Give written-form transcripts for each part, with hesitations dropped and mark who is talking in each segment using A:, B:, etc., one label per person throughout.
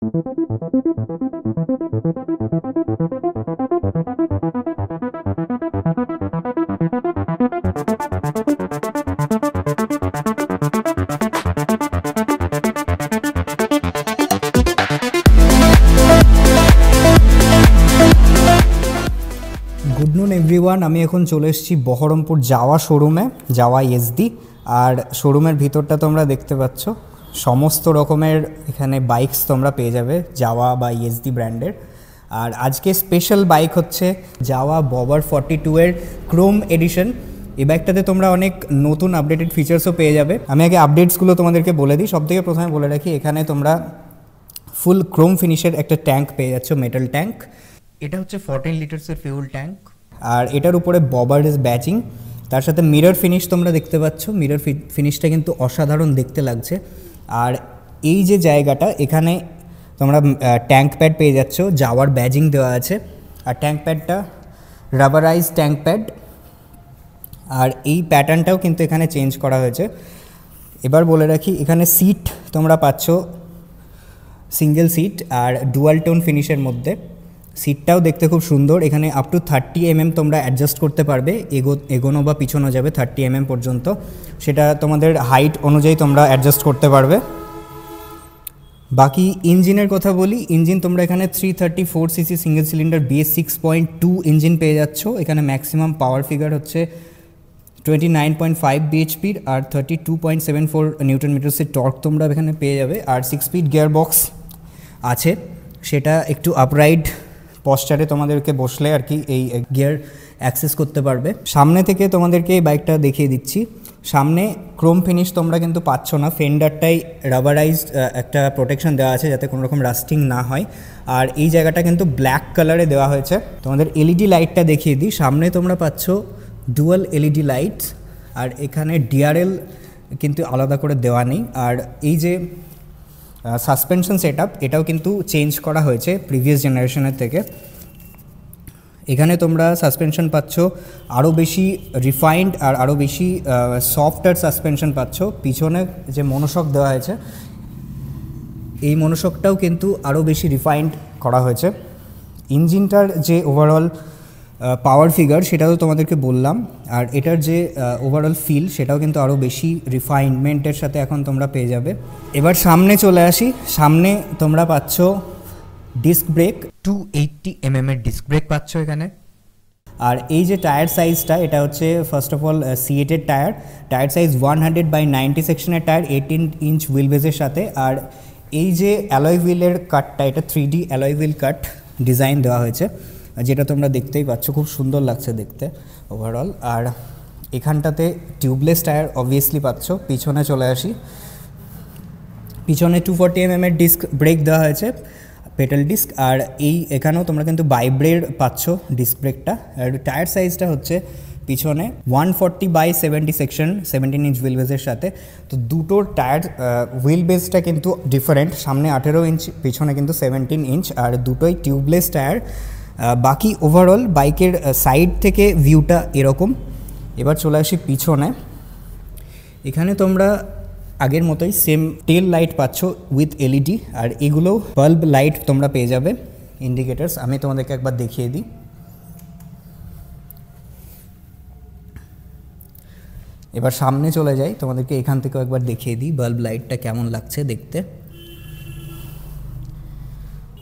A: Good নুন everyone, আমি এখন চলে এসেছি বহরমপুর যাওয়া শোরুমে, যাওয়া এসডি। আর শোরুমের ভিতরটা তোমরা দেখতে পাচ্ছ, সমস্ত রকমের এখানে বাইকস তোমরা পেয়ে যাবে যাওয়া বা এসডি ব্র্যান্ডের। আর আজকে স্পেশাল বাইক হচ্ছে যাওয়া ববার 42 ক্রোম এডিশন। এই বাইকটাতে তোমরা অনেক নতুন আপডেটেড ফিচার্সও পেয়ে যাবে। আমি আগে আপডেটসগুলো তোমাদেরকে বলে দিই। সবথেকে প্রথমে বলে রাখি, এখানে তোমরা ফুল ক্রোম ফিনিশের একটা ট্যাঙ্ক পেয়ে যাচ্ছ, মেটাল ট্যাঙ্ক। এটা হচ্ছে 14 লিটার্সের ফিউল ট্যাঙ্ক। আর এটার উপরে ববার ব্যাচিং, তার সাথে মিরর ফিনিশ তোমরা দেখতে পাচ্ছ। মিরর ফিনিশটা কিন্তু অসাধারণ দেখতে লাগছে। আর এই যে জায়গাটা, এখানে তোমরা ট্যাঙ্ক প্যাড পেয়ে যাচ্ছ, যাওয়ার ব্যাজিং দেওয়া আছে। আর ট্যাঙ্ক প্যাডটা রাবারাইজ ট্যাঙ্ক প্যাড। আর এই প্যাটার্নটাও কিন্তু এখানে চেঞ্জ করা হয়েছে। এবার বলে রাখি, এখানে সিট তোমরা পাচ্ছ সিঙ্গেল সিট আর ডুয়াল টোন ফিনিশের মধ্যে। সিটটাও দেখতে খুব সুন্দর। এখানে আপ টু 30 mm তোমরা অ্যাডজাস্ট করতে পারবে, এগোনো বা পিছনো যাবে 30 mm পর্যন্ত। সেটা তোমাদের হাইট অনুযায়ী তোমরা অ্যাডজাস্ট করতে পারবে। বাকি ইঞ্জিনের কথা বলি, ইঞ্জিন তোমরা এখানে 334 cc single cylinder BS 6.2 engine পেয়ে যাচ্ছ। এখানে ম্যাক্সিমাম পাওয়ার ফিগার হচ্ছে 29.5 bhp আর 32.74 নিউটন মিটার্সের টর্ক তোমরা এখানে পেয়ে যাবে। আর 6 স্পিড গিয়ার বক্স আছে, সেটা একটু আপরাইট পশ্চারে তোমাদেরকে বসলে আর কি এই গিয়ার অ্যাক্সেস করতে পারবে। সামনে থেকে তোমাদেরকে এই বাইকটা দেখিয়ে দিচ্ছি। সামনে ক্রোম ফিনিশ তোমরা কিন্তু পাচ্ছ না, ফেন্ডারটাই রাবারাইজড একটা প্রোটেকশন দেওয়া আছে যাতে কোনো রকম রাস্টিং না হয়। আর এই জায়গাটা কিন্তু ব্ল্যাক কালারে দেওয়া হয়েছে। তোমাদের এলইডি লাইটটা দেখিয়ে দিই। সামনে তোমরা পাচ্ছ ডুয়াল এলইডি লাইট, আর এখানে ডিআরএল কিন্তু আলাদা করে দেওয়া নেই। আর এই যে সাসপেনশন সেটআপ, এটাও কিন্তু চেঞ্জ করা হয়েছে প্রিভিয়াস জেনারেশনের থেকে। এখানে তোমরা সাসপেনশন পাচ্ছ আরও বেশি রিফাইন্ড আর আরও বেশি সফটওয়্যার সাসপেনশন পাচ্ছ। পিছনে যে মনোশক দেওয়া হয়েছে, এই মনোশকটাও কিন্তু আরও বেশি রিফাইন্ড করা হয়েছে। ইঞ্জিনটার যে ওভারঅল পাওয়ার ফিগার সেটাও তোমাদেরকে বললাম। আর এটার যে ওভারঅল ফিল, সেটাও কিন্তু আরও বেশি রিফাইনমেন্টের সাথে এখন তোমরা পেয়ে যাবে। এবার সামনে চলে আসি। সামনে তোমরা পাচ্ছ ডিস্ক ব্রেক, 280 mm এর ডিস্ক ব্রেক পাচ্ছ এখানে। আর এই যে টায়ার সাইজটা, এটা হচ্ছে ফার্স্ট অফ অল সিএটের টায়ার সাইজ 100/90 সেকশনের টায়ার, 18 ইঞ্চ হুইল বেসের সাথে। আর এই যে অ্যালয় হুইলের কাটটা, এটা 3D অ্যালয় হুইল কাট ডিজাইন দেওয়া হয়েছে, যেটা তোমরা দেখতেই পাচ্ছ, খুব সুন্দর লাগছে দেখতে ওভারঅল। আর এখানটাতে টিউবলেস টায়ার অবভিয়াসলি পাচ্ছ। পিছনে চলে আসি। পিছনে 240 mm এর ডিস্ক ব্রেক দেওয়া হয়েছে, পেডাল ডিস্ক। আর এখানেও তোমরা কিন্তু বাইব্রেড পাচ্ছ ডিস্ক ব্রেকটা। আর টায়ার সাইজটা হচ্ছে পিছনে 140/70 সেকশন, 17 ইঞ্চ হুইল বেসের সাথে। তো দুটোর টায়ার হুইল বেসটা কিন্তু ডিফারেন্ট, সামনে 18 ইঞ্চ, পিছনে কিন্তু 17 ইঞ্চ। আর দুটোই টিউবলেস টায়ার। বাকি ওভারঅল বাইকের সাইড থেকে ভিউটা এরকম। এবার চলে আসি পিছনে। এখানে তোমরা আগের মতোই সেম টেল লাইট পাচ্ছ উইথ এলইডি। আর এগুলোও বাল্ব লাইট তোমরা পেয়ে যাবে, ইন্ডিকেটার্স। আমি তোমাদেরকে একবার দেখিয়ে দিই। এবার সামনে চলে যাই, তোমাদেরকে এখান থেকেও একবার দেখিয়ে দিই বাল্ব লাইটটা কেমন লাগছে দেখতে।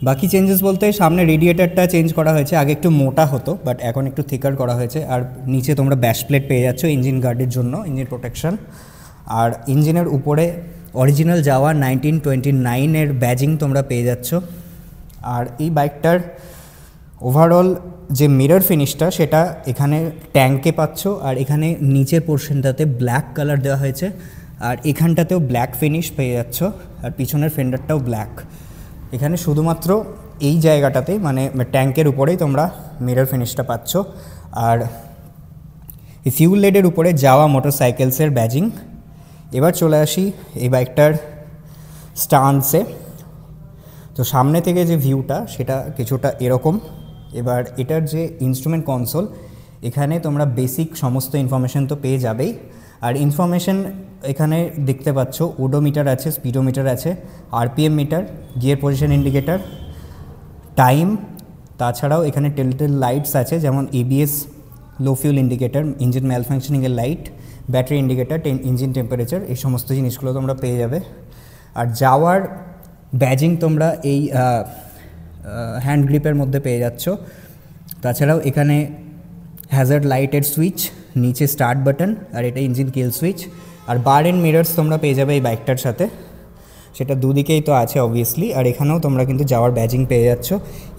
A: বাকি চেঞ্জেস বলতে, সামনে রেডিয়েটারটা চেঞ্জ করা হয়েছে, আগে একটু মোটা হতো বাট এখন একটু থিকার করা হয়েছে। আর নিচে তোমরা ব্যাশ প্লেট পেয়ে যাচ্ছ ইঞ্জিন গার্ডের জন্য, ইঞ্জিন প্রোটেকশন। আর ইঞ্জিনের উপরে অরিজিনাল যাওয়া 1929 এর ব্যাজিং তোমরা পেয়ে যাচ্ছ। আর এই বাইকটার ওভারঅল যে মিরর ফিনিশটা, সেটা এখানে ট্যাঙ্কে পাচ্ছ। আর এখানে নিচের পোর্শনটাতে ব্ল্যাক কালার দেওয়া হয়েছে, আর এখানটাতেও ব্ল্যাক ফিনিশ পেয়ে যাচ্ছ। আর পিছনের ফেন্ডারটাও ব্ল্যাক। এখানে শুধুমাত্র এই জায়গাটাতে, মানে ট্যাঙ্কের উপরেই তোমরা মিরর ফিনিশটা পাচ্ছ। আর এই ফিউল লেডের উপরে যাওয়া মোটরসাইকেলসের ব্যাজিং। এবার চলে আসি এই বাইকটার স্টান্সে। তো সামনে থেকে যে ভিউটা, সেটা কিছুটা এরকম। এবার এটার যে ইনস্ট্রুমেন্ট কনসোল, এখানে তোমরা বেসিক সমস্ত ইনফরমেশন তো পেয়ে যাবেই। আর ইনফরমেশন এখানে দেখতে পাচ্ছ, ওডোমিটার আছে, স্পিডোমিটার আছে, RPM meter, gear position indicator, time, তাছাড়াও এখানে টেলটেল লাইটস আছে যেমন ABS, low fuel indicator, engine ম্যালফাংশনিংয়ের light, battery indicator, engine temperature, এই সমস্ত জিনিসগুলো তোমরা পেয়ে যাবে। আর যাওয়ার ব্যাজিং তোমরা এই হ্যান্ড গ্রিপের মধ্যে পেয়ে যাচ্ছ। তাছাড়াও এখানে হ্যাজার্ড লাইটের সুইচ, নিচে স্টার্ট বাটন, আর এটা ইঞ্জিন কিল সুইচ। আর বার এন্ড মিরর্স তোমরা পেয়ে যাবে এই বাইকটার সাথে, সেটা দুদিকেই তো আছে অবভিয়াসলি। আর এখানেও তোমরা কিন্তু যাওয়ার ব্যাজিং পেয়ে যাচ্ছ।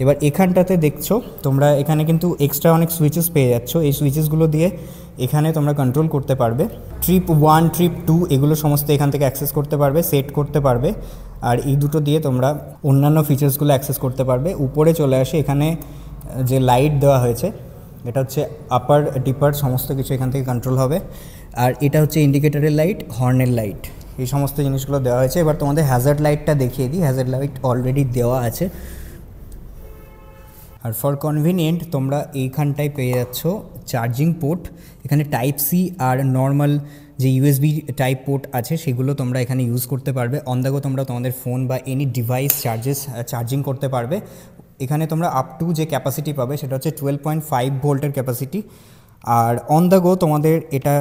A: এবার এখানটাতে দেখছো তোমরা এখানে কিন্তু এক্সট্রা অনেক সুইচেস পেয়ে যাচ্ছ। এই সুইচেসগুলো দিয়ে এখানে তোমরা কন্ট্রোল করতে পারবে। ট্রিপ 1, ট্রিপ 2 এগুলো সমস্ত এখান থেকে অ্যাক্সেস করতে পারবে, সেট করতে পারবে। আর এই দুটো দিয়ে তোমরা অন্যান্য ফিচার্সগুলো অ্যাক্সেস করতে পারবে। উপরে চলে আসে, এখানে যে লাইট দেওয়া হয়েছে এটা হচ্ছে আপার ডিপার সমস্ত কিছু এখান থেকে কন্ট্রোল হবে। আর এটা হচ্ছে ইন্ডিকেটরের লাইট, হর্নের লাইট, এই সমস্ত জিনিসগুলো দেওয়া হয়েছে। এবার তোমাদের হ্যাজার্ড লাইটটা দেখিয়ে দিই। হ্যাজার্ড লাইট অলরেডি দেওয়া আছে। আর ফর কনভিনিয়েন্ট তোমরা এইখানটায় পেয়ে যাচ্ছ চার্জিং পোর্ট। এখানে টাইপ সি আর নর্মাল যে ইউএসবি টাইপ পোর্ট আছে সেগুলো তোমরা এখানে ইউজ করতে পারবে। অন দ্য গো তোমরা তোমাদের ফোন বা এনি ডিভাইস চার্জিং করতে পারবে। এখানে তোমরা আপ টু যে ক্যাপাসিটি পাবে সেটা হচ্ছে 12.5 ভোল্টের ক্যাপাসিটি। আর অন দ্য গো তোমাদের এটা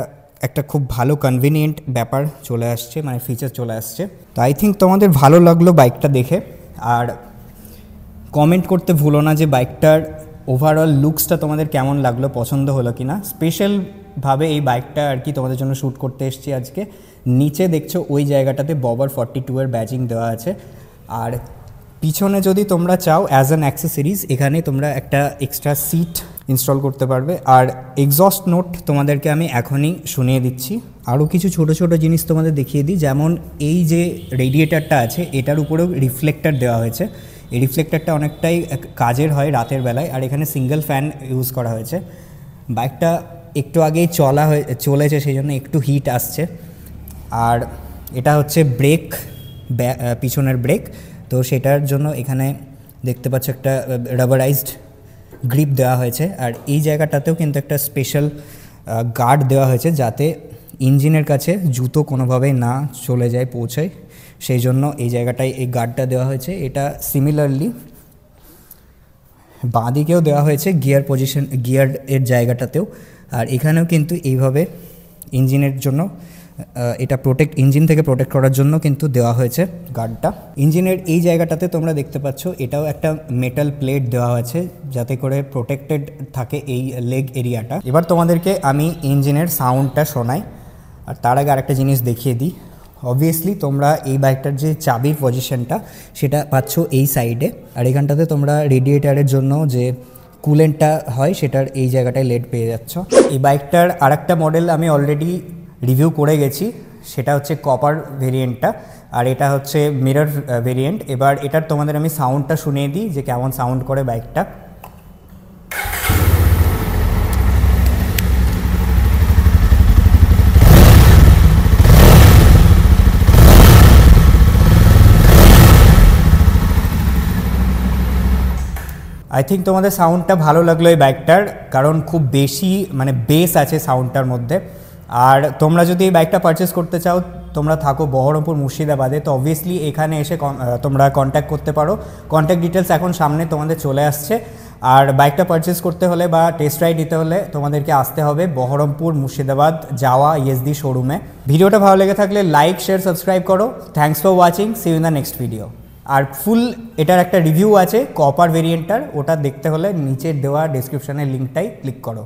A: একটা খুব ভালো কনভিনিয়েন্ট ব্যাপার চলে আসছে, মানে ফিচার চলে আসছে। তো আই থিঙ্ক তোমাদের ভালো লাগলো বাইকটা দেখে। আর কমেন্ট করতে ভুলো না যে বাইকটার ওভারঅল লুকসটা তোমাদের কেমন লাগলো, পছন্দ হলো কি না। স্পেশালভাবে এই বাইকটা আর কি তোমাদের জন্য শ্যুট করতে এসেছি আজকে। নিচে দেখছো ওই জায়গাটাতে ববার 42 এর ব্যাজিং দেওয়া আছে। আর পিছনে যদি তোমরা চাও অ্যাজ অ্যান অ্যাক্সেসরিজ এখানে তোমরা একটা এক্সট্রা সিট ইনস্টল করতে পারবে। আর এক্সস্ট নোট তোমাদেরকে আমি এখনই শুনিয়ে দিচ্ছি। আরও কিছু ছোট ছোট জিনিস তোমাদের দেখিয়ে দিই, যেমন এই যে রেডিয়েটারটা আছে এটার উপরেও রিফ্লেক্টার দেওয়া হয়েছে। এই রিফ্লেক্টারটা অনেকটাই কাজের হয় রাতের বেলায়। আর এখানে সিঙ্গেল ফ্যান ইউজ করা হয়েছে। বাইকটা একটু আগেই চলেছে সেই জন্য একটু হিট আসছে। আর এটা হচ্ছে ব্রেক, পিছনের ব্রেক, তো সেটার জন্য এখানে দেখতে পাচ্ছ একটা রাবারাইজড গ্রিপ দেওয়া হয়েছে। আর এই জায়গাটাতেও কিন্তু একটা স্পেশাল গার্ড দেওয়া হয়েছে যাতে ইঞ্জিনের কাছে জুতো কোনোভাবেই না চলে যায়, পৌঁছায়, সেই জন্য এই জায়গাটায় এই গার্ডটা দেওয়া হয়েছে। এটা সিমিলারলি বাঁ দিকেও দেওয়া হয়েছে গিয়ার এর জায়গাটাতেও। আর এখানেও কিন্তু এইভাবে ইঞ্জিনের জন্য এটা ইঞ্জিন থেকে প্রোটেক্ট করার জন্য কিন্তু দেওয়া হয়েছে গার্ডটা। ইঞ্জিনের এই জায়গাটাতে তোমরা দেখতে পাচ্ছ এটাও একটা মেটাল প্লেট দেওয়া হয়েছে যাতে করে প্রোটেক্টেড থাকে এই লেগ এরিয়াটা। এবার তোমাদেরকে আমি ইঞ্জিনের সাউন্ডটা শোনাই। আর তার আগে আরেকটা জিনিস দেখিয়ে দিই। অবভিয়াসলি তোমরা এই বাইকটার যে চাবির পজিশনটা সেটা পাচ্ছ এই সাইডে। আর এখানটাতে তোমরা রেডিয়েটারের জন্য যে কুলেন্টটা হয় সেটার এই জায়গাটায় লেড পেয়ে যাচ্ছ। এই বাইকটার আরেকটা মডেল আমি অলরেডি রিভিউ করে গেছি, সেটা হচ্ছে কপার ভেরিয়েন্টটা। আর এটা হচ্ছে মিরর ভেরিয়েন্ট। এবার এটার তোমাদের আমি সাউন্ডটা শুনিয়ে দিই যে কেমন সাউন্ড করে বাইকটা। আই থিঙ্ক তোমাদের সাউন্ডটা ভালো লাগলো এই বাইকটার, কারণ খুব বেশি মানে বেস আছে সাউন্ডটার মধ্যে। আর তোমরা যদি এই বাইকটা পারচেস করতে চাও, তোমরা থাকো বহরমপুর মুর্শিদাবাদে, তো অবভিয়াসলি এখানে এসে তোমরা কন্ট্যাক্ট করতে পারো। কন্ট্যাক্ট ডিটেলস এখন সামনে তোমাদের চলে আসছে। আর বাইকটা পারচেস করতে হলে বা টেস্ট রাইড নিতে হলে তোমাদেরকে আসতে হবে বহরমপুর মুর্শিদাবাদ যাওয়া ইএসডি শোরুমে। ভিডিওটা ভালো লেগে থাকলে লাইক, শেয়ার, সাবস্ক্রাইব করো। Thanks for watching, see you in the next video. আর ফুল এটার একটা রিভিউ আছে কপার ভেরিয়েন্টটার, ওটা দেখতে হলে নিচে দেওয়া ডেসক্রিপশনের লিঙ্কটাই ক্লিক করো।